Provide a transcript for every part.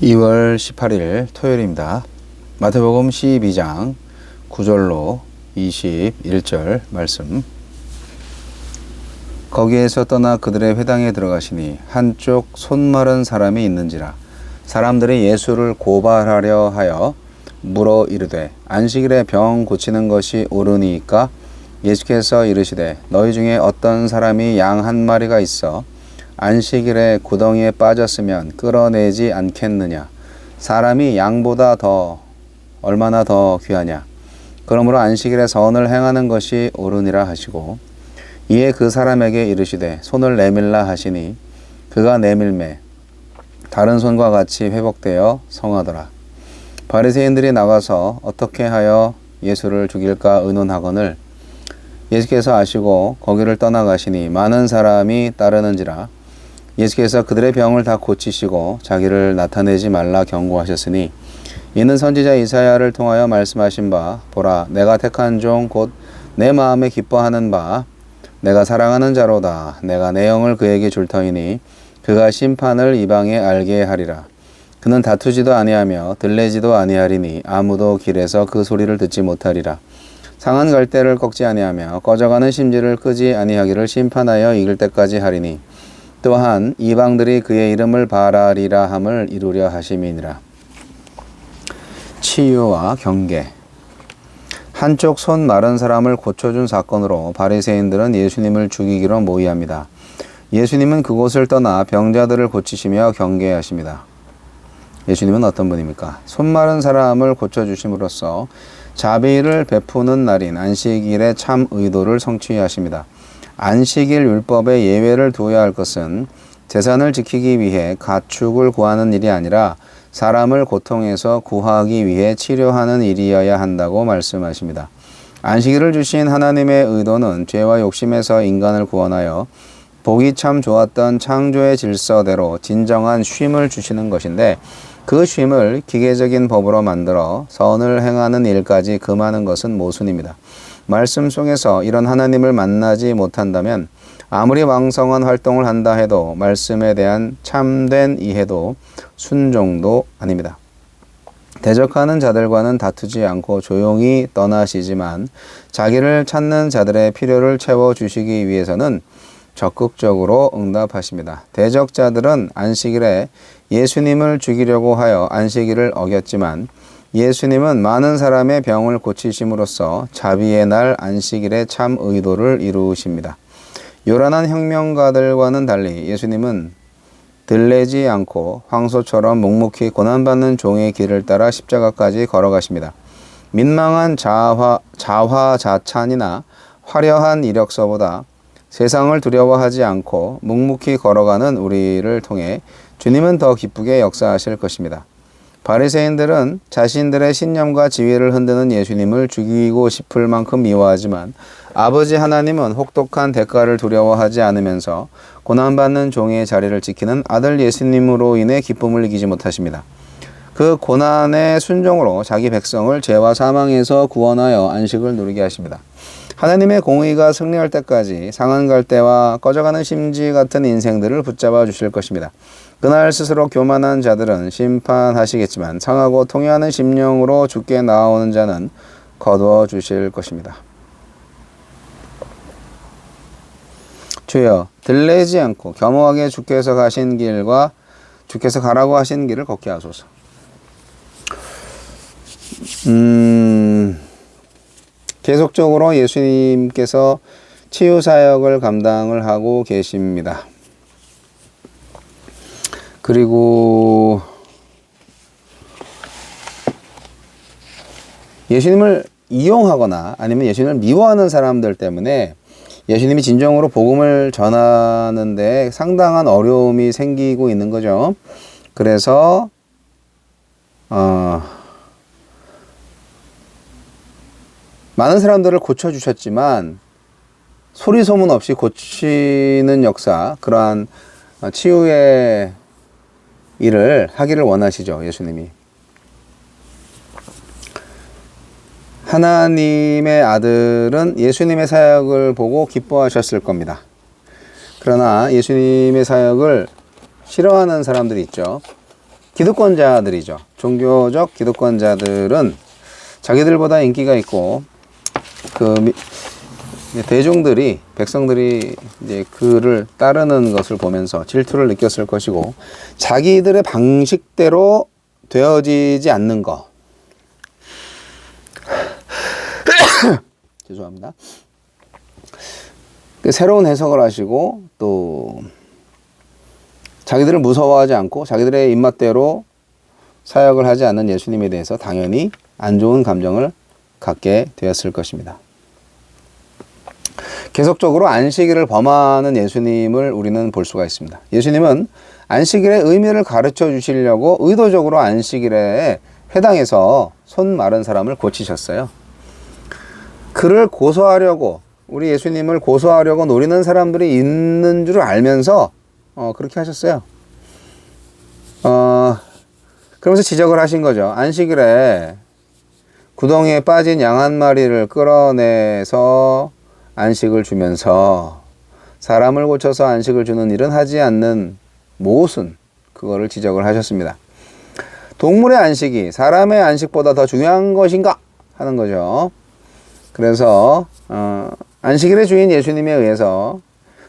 2월 18일 토요일입니다. 마태복음 12장 9절로 21절 말씀. 거기에서 떠나 그들의 회당에 들어가시니 한쪽 손 마른 사람이 있는지라. 사람들이 예수를 고발하려 하여 물어 이르되 안식일에 병 고치는 것이 옳으니까? 예수께서 이르시되 너희 중에 어떤 사람이 양 한 마리가 있어 안식일에 구덩이에 빠졌으면 끌어내지 않겠느냐? 사람이 양보다 얼마나 더 귀하냐? 그러므로 안식일에 선을 행하는 것이 옳으니라 하시고, 이에 그 사람에게 이르시되 손을 내밀라 하시니 그가 내밀매 다른 손과 같이 회복되어 성하더라. 바리새인들이 나가서 어떻게 하여 예수를 죽일까 의논하거늘 예수께서 아시고 거기를 떠나가시니 많은 사람이 따르는지라. 예수께서 그들의 병을 다 고치시고 자기를 나타내지 말라 경고하셨으니, 이는 선지자 이사야를 통하여 말씀하신 바 보라 내가 택한 종 곧 내 마음에 기뻐하는 바 내가 사랑하는 자로다. 내가 내 영을 그에게 줄 터이니 그가 심판을 이방에 알게 하리라. 그는 다투지도 아니하며 들레지도 아니하리니 아무도 길에서 그 소리를 듣지 못하리라. 상한 갈대를 꺾지 아니하며 꺼져가는 심지를 끄지 아니하기를 심판하여 이길 때까지 하리니, 또한 이방들이 그의 이름을 바라리라 함을 이루려 하심이니라. 치유와 경계. 한쪽 손 마른 사람을 고쳐준 사건으로 바리새인들은 예수님을 죽이기로 모의합니다. 예수님은 그곳을 떠나 병자들을 고치시며 경계하십니다. 예수님은 어떤 분입니까? 손 마른 사람을 고쳐주심으로써 자비를 베푸는 날인 안식일의 참 의도를 성취하십니다. 안식일 율법에 예외를 두어야 할 것은 재산을 지키기 위해 가축을 구하는 일이 아니라 사람을 고통에서 구하기 위해 치료하는 일이어야 한다고 말씀하십니다. 안식일을 주신 하나님의 의도는 죄와 욕심에서 인간을 구원하여 보기 참 좋았던 창조의 질서대로 진정한 쉼을 주시는 것인데, 그 쉼을 기계적인 법으로 만들어 선을 행하는 일까지 금하는 것은 모순입니다. 말씀 속에서 이런 하나님을 만나지 못한다면 아무리 왕성한 활동을 한다 해도 말씀에 대한 참된 이해도 순종도 아닙니다. 대적하는 자들과는 다투지 않고 조용히 떠나시지만 자기를 찾는 자들의 필요를 채워주시기 위해서는 적극적으로 응답하십니다. 대적자들은 안식일에 예수님을 죽이려고 하여 안식일을 어겼지만, 예수님은 많은 사람의 병을 고치심으로써 자비의 날 안식일의 참 의도를 이루십니다. 요란한 혁명가들과는 달리 예수님은 들레지 않고 황소처럼 묵묵히 고난받는 종의 길을 따라 십자가까지 걸어가십니다. 민망한 자화자찬이나 화려한 이력서보다 세상을 두려워하지 않고 묵묵히 걸어가는 우리를 통해 주님은 더 기쁘게 역사하실 것입니다. 바리새인들은 자신들의 신념과 지위를 흔드는 예수님을 죽이고 싶을 만큼 미워하지만, 아버지 하나님은 혹독한 대가를 두려워하지 않으면서 고난받는 종의 자리를 지키는 아들 예수님으로 인해 기쁨을 이기지 못하십니다. 그 고난의 순종으로 자기 백성을 죄와 사망에서 구원하여 안식을 누리게 하십니다. 하나님의 공의가 승리할 때까지 상한 갈대와 꺼져가는 심지 같은 인생들을 붙잡아 주실 것입니다. 그날 스스로 교만한 자들은 심판하시겠지만 상하고 통회하는 심령으로 주께 나아오는 자는 거두어 주실 것입니다. 주여, 들레지 않고 겸허하게 주께서 가신 길과 주께서 가라고 하신 길을 걷게 하소서. 계속적으로 예수님께서 치유사역을 감당을 하고 계십니다. 그리고 예수님을 이용하거나 아니면 예수님을 미워하는 사람들 때문에 예수님이 진정으로 복음을 전하는데 상당한 어려움이 생기고 있는 거죠. 그래서 많은 사람들을 고쳐주셨지만 소리 소문 없이 고치는 역사, 그러한 치유의 일을 하기를 원하시죠, 예수님이. 하나님의 아들은 예수님의 사역을 보고 기뻐하셨을 겁니다. 그러나 예수님의 사역을 싫어하는 사람들이 있죠. 기득권자들이죠. 종교적 기득권자들은 자기들보다 인기가 있고 대중들이, 백성들이 이제 그를 따르는 것을 보면서 질투를 느꼈을 것이고, 자기들의 방식대로 되어지지 않는 것. 죄송합니다. 새로운 해석을 하시고, 또 자기들을 무서워하지 않고 자기들의 입맛대로 사역을 하지 않는 예수님에 대해서 당연히 안 좋은 감정을 갖게 되었을 것입니다. 계속적으로 안식일을 범하는 예수님을 우리는 볼 수가 있습니다. 예수님은 안식일의 의미를 가르쳐 주시려고 의도적으로 안식일에 해당해서 손 마른 사람을 고치셨어요. 그를 고소하려고, 우리 예수님을 고소하려고 노리는 사람들이 있는 줄 알면서 그렇게 하셨어요. 그러면서 지적을 하신 거죠. 안식일에 구덩이에 빠진 양 한 마리를 끌어내서 안식을 주면서 사람을 고쳐서 안식을 주는 일은 하지 않는 모순, 그거를 지적을 하셨습니다. 동물의 안식이 사람의 안식보다 더 중요한 것인가 하는 거죠. 그래서 안식일의 주인 예수님에 의해서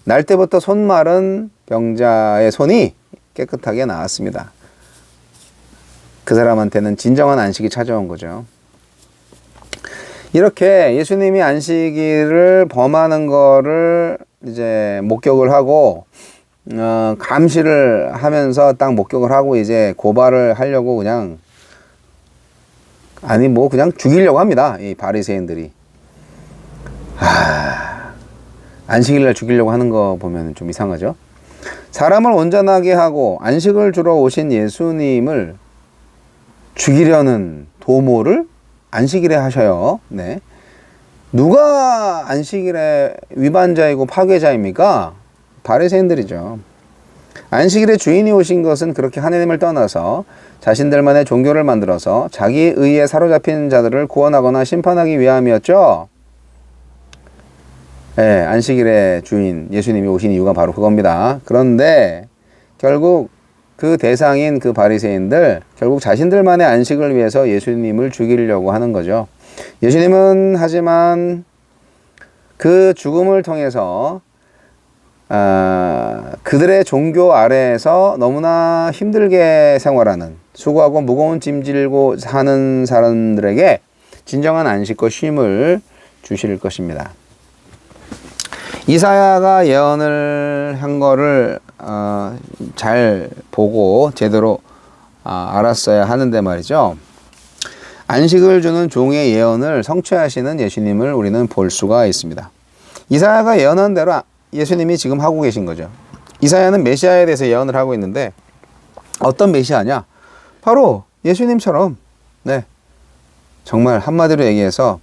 날 때부터 손 마른 병자의 손이 깨끗하게 나았습니다. 그 사람한테는 진정한 안식이 찾아온 거죠. 이렇게 예수님이 안식일을 범하는 거를 이제 목격을 하고, 감시를 하면서 딱 목격을 하고 이제 고발을 하려고 그냥 죽이려고 합니다. 이 바리새인들이. 안식일날 죽이려고 하는 거 보면 좀 이상하죠. 사람을 온전하게 하고 안식을 주러 오신 예수님을 죽이려는 도모를 안식일에 하셔요. 네. 누가 안식일의 위반자이고 파괴자입니까? 바리새인들이죠. 안식일의 주인이 오신 것은 그렇게 하나님을 떠나서 자신들만의 종교를 만들어서 자기 의에 사로잡힌 자들을 구원하거나 심판하기 위함이었죠. 네, 안식일의 주인 예수님이 오신 이유가 바로 그겁니다. 그런데 결국 그 대상인 그 바리새인들, 결국 자신들만의 안식을 위해서 예수님을 죽이려고 하는 거죠. 예수님은 하지만 그 죽음을 통해서 그들의 종교 아래에서 너무나 힘들게 생활하는, 수고하고 무거운 짐 질고 사는 사람들에게 진정한 안식과 쉼을 주실 것입니다. 이사야가 예언을 한 거를 잘 보고 제대로 알았어야 하는데 말이죠. 안식을 주는 종의 예언을 성취하시는 예수님을 우리는 볼 수가 있습니다. 이사야가 예언한 대로 예수님이 지금 하고 계신 거죠. 이사야는 메시아에 대해서 예언을 하고 있는데 어떤 메시아냐? 바로 예수님처럼, 네, 정말 한마디로 얘기해서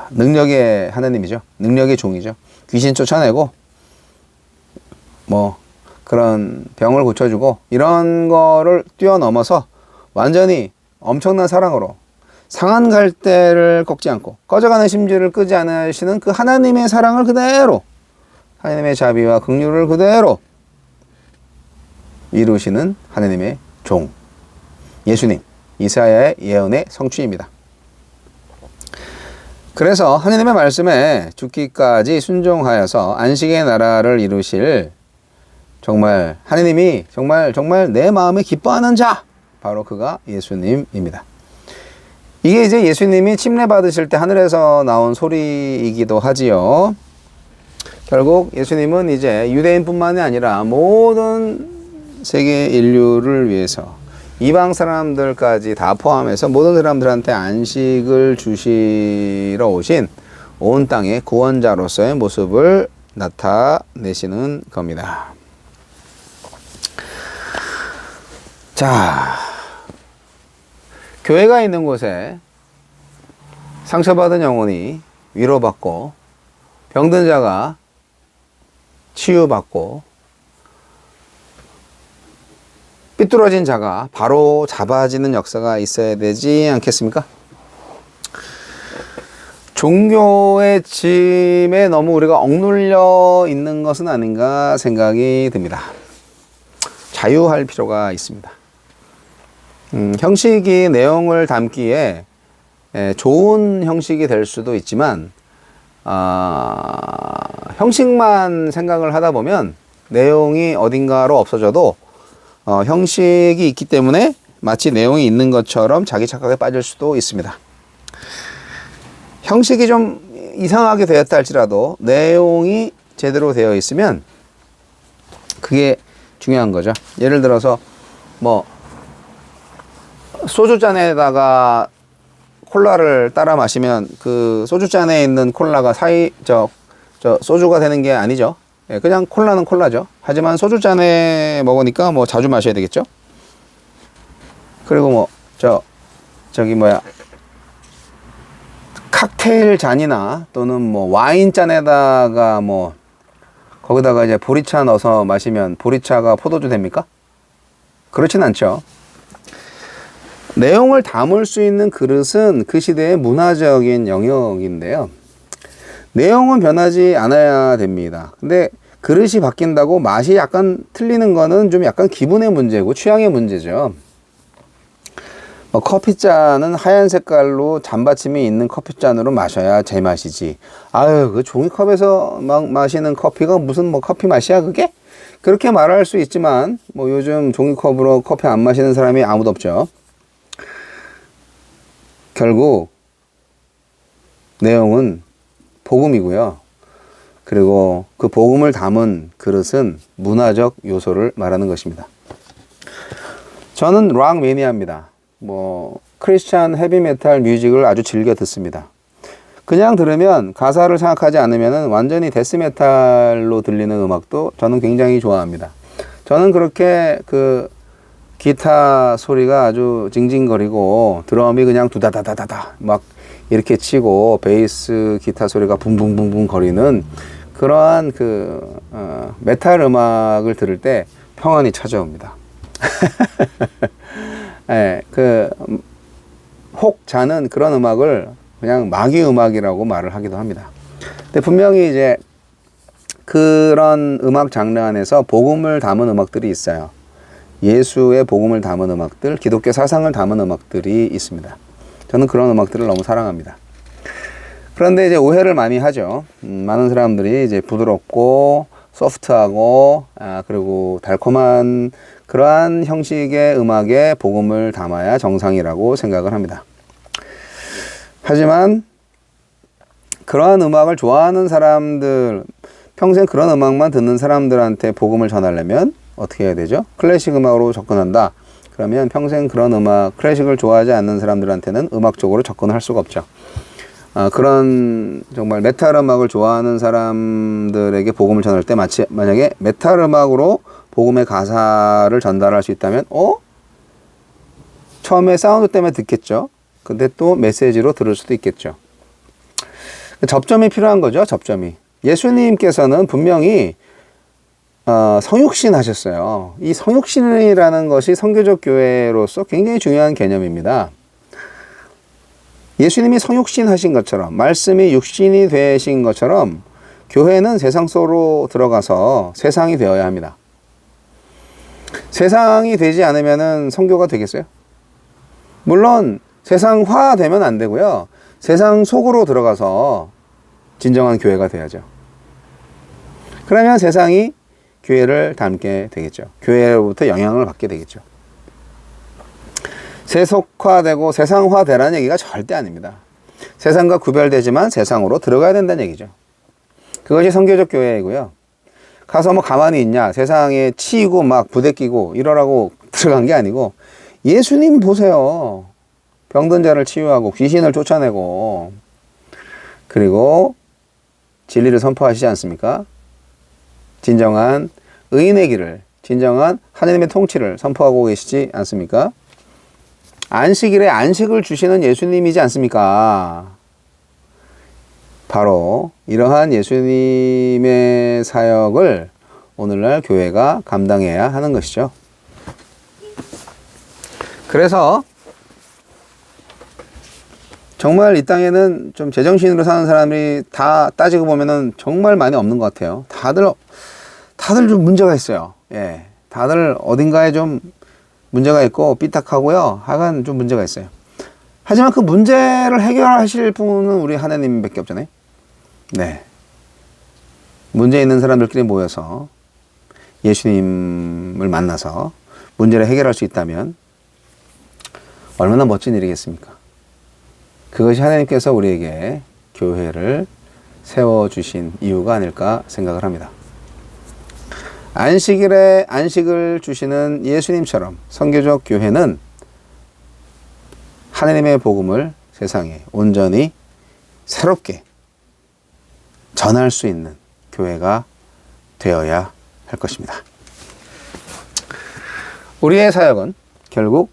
능력의 하나님이죠. 능력의 종이죠. 귀신 쫓아내고 그런 병을 고쳐주고 이런 거를 뛰어넘어서 완전히 엄청난 사랑으로 상한 갈대를 꺾지 않고 꺼져가는 심지를 끄지 않으시는 그 하나님의 사랑을 그대로, 하나님의 자비와 긍휼을 그대로 이루시는 하나님의 종 예수님, 이사야의 예언의 성취입니다. 그래서 하나님의 말씀에 죽기까지 순종하여서 안식의 나라를 이루실, 정말 하나님이 정말 내 마음에 기뻐하는 자, 바로 그가 예수님입니다. 이게 이제 예수님이 침례 받으실 때 하늘에서 나온 소리이기도 하지요. 결국 예수님은 이제 유대인뿐만이 아니라 모든 세계 인류를 위해서 이방 사람들까지 다 포함해서 모든 사람들한테 안식을 주시러 오신 온 땅의 구원자로서의 모습을 나타내시는 겁니다. 자, 교회가 있는 곳에 상처받은 영혼이 위로받고 병든 자가 치유받고 삐뚤어진 자가 바로 잡아지는 역사가 있어야 되지 않겠습니까? 종교의 짐에 너무 우리가 억눌려 있는 것은 아닌가 생각이 듭니다. 자유할 필요가 있습니다. 형식이 내용을 담기에 좋은 형식이 될 수도 있지만 형식만 생각을 하다 보면 내용이 어딘가로 없어져도 형식이 있기 때문에 마치 내용이 있는 것처럼 자기 착각에 빠질 수도 있습니다. 형식이 좀 이상하게 되었다 할지라도 내용이 제대로 되어 있으면 그게 중요한 거죠. 예를 들어서 뭐 소주잔에다가 콜라를 따라 마시면 그 소주잔에 있는 콜라가 소주가 되는 게 아니죠. 예, 그냥 콜라는 콜라죠. 하지만 소주잔에 먹으니까 뭐 자주 마셔야 되겠죠. 그리고 뭐 칵테일 잔이나 또는 뭐 와인 잔에다가 뭐 거기다가 이제 보리차 넣어서 마시면 보리차가 포도주 됩니까? 그렇진 않죠. 내용을 담을 수 있는 그릇은 그 시대의 문화적인 영역인데요. 내용은 변하지 않아야 됩니다. 근데 그릇이 바뀐다고 맛이 약간 틀리는 거는 좀 약간 기분의 문제고 취향의 문제죠. 커피잔은 하얀 색깔로 잔받침이 있는 커피잔으로 마셔야 제맛이지. 아유, 그 종이컵에서 막 마시는 커피가 무슨 뭐 커피 맛이야, 그게? 그렇게 말할 수 있지만, 뭐 요즘 종이컵으로 커피 안 마시는 사람이 아무도 없죠. 결국, 내용은 복음이고요. 그리고 그 복음을 담은 그릇은 문화적 요소를 말하는 것입니다. 저는 락 매니아입니다. 뭐 크리스찬 헤비메탈 뮤직을 아주 즐겨 듣습니다. 그냥 들으면 가사를 생각하지 않으면 완전히 데스메탈로 들리는 음악도 저는 굉장히 좋아합니다. 저는 그렇게 그 기타 소리가 아주 징징거리고 드럼이 그냥 두다다다다다 막 이렇게 치고 베이스 기타 소리가 붕붕붕붕 거리는 그러한 메탈 음악을 들을 때 평안이 찾아옵니다. 예, 혹자는 그런 음악을 그냥 마귀 음악이라고 말을 하기도 합니다. 근데 분명히 이제 그런 음악 장르 안에서 복음을 담은 음악들이 있어요. 예수의 복음을 담은 음악들, 기독교 사상을 담은 음악들이 있습니다. 저는 그런 음악들을 너무 사랑합니다. 그런데 이제 오해를 많이 하죠. 많은 사람들이 이제 부드럽고 소프트하고 그리고 달콤한 그러한 형식의 음악에 복음을 담아야 정상이라고 생각을 합니다. 하지만 그러한 음악을 좋아하는 사람들, 평생 그런 음악만 듣는 사람들한테 복음을 전하려면 어떻게 해야 되죠? 클래식 음악으로 접근한다. 그러면 평생 그런 음악, 클래식을 좋아하지 않는 사람들한테는 음악적으로 접근할 수가 없죠. 그런 정말 메탈 음악을 좋아하는 사람들에게 복음을 전할 때 만약에 메탈 음악으로 복음의 가사를 전달할 수 있다면 처음에 사운드 때문에 듣겠죠. 근데 또 메시지로 들을 수도 있겠죠. 접점이 필요한 거죠. 접점이. 예수님께서는 분명히 성육신 하셨어요. 이 성육신이라는 것이 선교적 교회로서 굉장히 중요한 개념입니다. 예수님이 성육신 하신 것처럼, 말씀이 육신이 되신 것처럼 교회는 세상 속으로 들어가서 세상이 되어야 합니다. 세상이 되지 않으면 선교가 되겠어요? 물론 세상화 되면 안 되고요. 세상 속으로 들어가서 진정한 교회가 돼야죠. 그러면 세상이 교회를 닮게 되겠죠. 교회로부터 영향을 받게 되겠죠. 세속화되고 세상화되라는 얘기가 절대 아닙니다. 세상과 구별되지만 세상으로 들어가야 된다는 얘기죠. 그것이 선교적 교회이고요. 가서 뭐 가만히 있냐, 세상에 치이고 막 부대끼고 이러라고 들어간 게 아니고, 예수님 보세요. 병든 자를 치유하고 귀신을 쫓아내고, 그리고 진리를 선포하시지 않습니까? 진정한 의인의 길을, 진정한 하나님의 통치를 선포하고 계시지 않습니까? 안식일에 안식을 주시는 예수님이지 않습니까? 바로 이러한 예수님의 사역을 오늘날 교회가 감당해야 하는 것이죠. 그래서 정말 이 땅에는 좀 제정신으로 사는 사람이 다 따지고 보면은 정말 많이 없는 것 같아요. 다들 좀 문제가 있어요. 예. 다들 어딘가에 좀 문제가 있고 삐딱하고요. 하여간 좀 문제가 있어요. 하지만 그 문제를 해결하실 분은 우리 하나님밖에 없잖아요. 네. 문제 있는 사람들끼리 모여서 예수님을 만나서 문제를 해결할 수 있다면 얼마나 멋진 일이겠습니까? 그것이 하나님께서 우리에게 교회를 세워주신 이유가 아닐까 생각을 합니다. 안식일에 안식을 주시는 예수님처럼 선교적 교회는 하나님의 복음을 세상에 온전히 새롭게 전할 수 있는 교회가 되어야 할 것입니다. 우리의 사역은 결국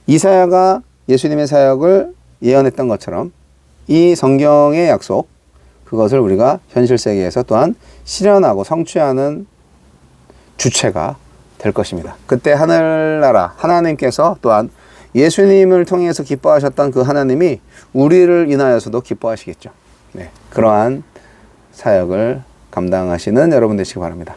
이사야가 예수님의 사역을 예언했던 것처럼 이 성경의 약속, 그것을 우리가 현실 세계에서 또한 실현하고 성취하는 주체가 될 것입니다. 그때 하늘나라 하나님께서 또한 예수님을 통해서 기뻐하셨던 그 하나님이 우리를 인하여서도 기뻐하시겠죠. 네, 그러한 사역을 감당하시는 여러분 되시기 바랍니다.